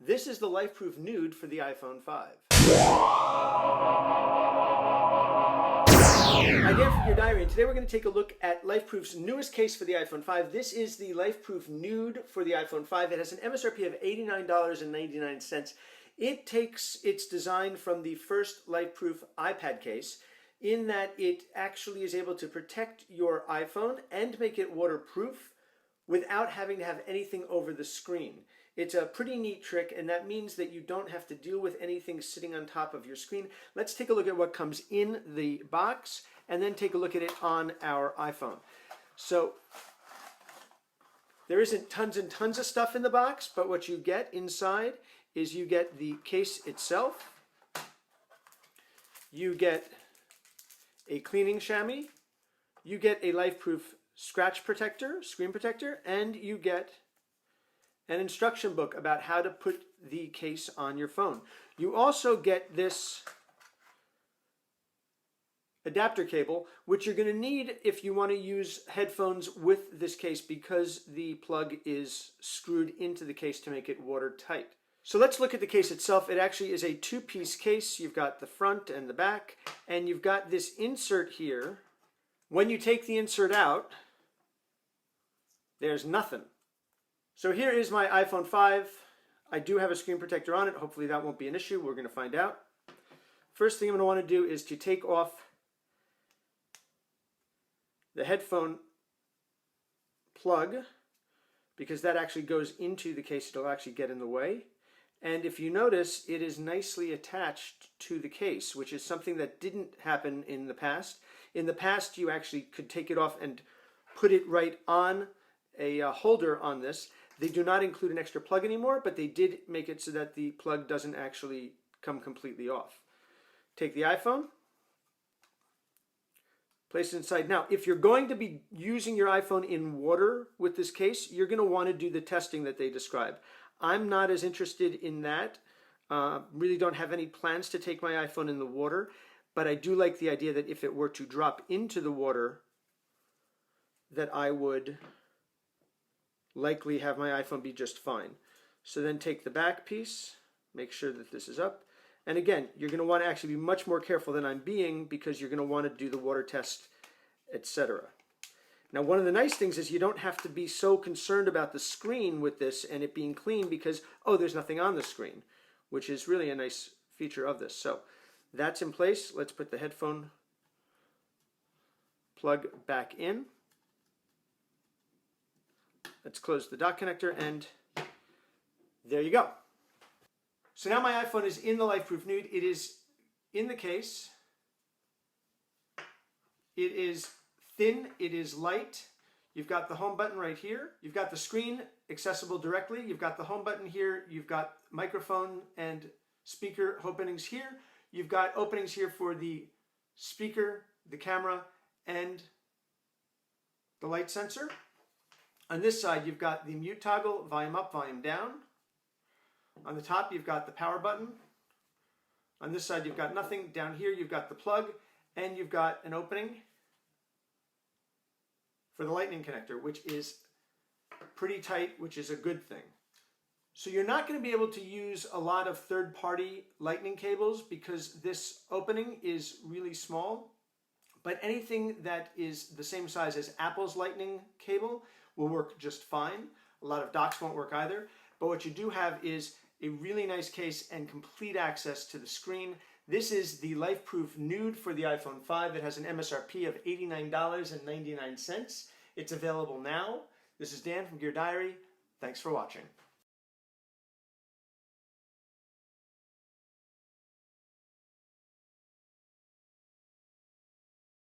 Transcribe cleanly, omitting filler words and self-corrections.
This is the Lifeproof Nude for the iPhone 5. Hi, Dan from your diary, and today we're going to take a look at Lifeproof's newest case for the iPhone 5. This is the Lifeproof Nude for the iPhone 5. It has an MSRP of $89.99. It takes its design from the first Lifeproof iPad case in that it actually is able to protect your iPhone and make it waterproof without having to have anything over the screen. It's a pretty neat trick, and that means that you don't have to deal with anything sitting on top of your screen. Let's take a look at what comes in the box and then take a look at it on our iPhone. So there isn't tons and tons of stuff in the box, but what you get inside is you get the case itself, you get a cleaning chamois, you get a Lifeproof scratch protector, screen protector, and you get an instruction book about how to put the case on your phone. You also get this adapter cable, which you're going to need if you want to use headphones with this case because the plug is screwed into the case to make it watertight. So let's look at the case itself. It actually is a two-piece case. You've got the front and the back, and you've got this insert here. When you take the insert out, there's nothing. So here is my iPhone 5. I do have a screen protector on it. Hopefully that won't be an issue. We're going to find out. First thing I'm going to want to do is to take off the headphone plug, because that actually goes into the case. It'll actually get in the way. And if you notice, it is nicely attached to the case, which is something that didn't happen in the past. In the past, you actually could take it off and put it right on a holder on this. They do not include an extra plug anymore, but they did make it so that the plug doesn't actually come completely off. Take the iPhone, place it inside. Now, if you're going to be using your iPhone in water with this case, you're going to want to do the testing that they describe. I'm not as interested in that. Really don't have any plans to take my iPhone in the water, but I do like the idea that if it were to drop into the water, that I would likely have my iPhone be just fine. So then take the back piece, make sure that this is up. And again, you're going to want to actually be much more careful than I'm being because you're going to want to do the water test, etc. Now, one of the nice things is you don't have to be so concerned about the screen with this and it being clean because, oh, there's nothing on the screen, which is really a nice feature of this. So that's in place. Let's put the headphone plug back in. Let's close the dock connector, and there you go. So now my iPhone is in the Lifeproof Nude. It is in the case. It is thin. It is light. You've got the home button right here. You've got the screen accessible directly. You've got the home button here. You've got microphone and speaker openings here. You've got openings here for the speaker, the camera, and the light sensor. On this side, you've got the mute toggle, volume up, volume down. On the top, you've got the power button. On this side, you've got nothing. Down here, you've got the plug, and you've got an opening for the lightning connector, which is pretty tight, which is a good thing. So you're not going to be able to use a lot of third-party lightning cables because this opening is really small, but anything that is the same size as Apple's lightning cable will work just fine. A lot of docks won't work either, but what you do have is a really nice case and complete access to the screen. This is the Lifeproof Nude for the iPhone 5. It has an MSRP of $89.99. It's available now. This is Dan from Gear Diary. Thanks for watching.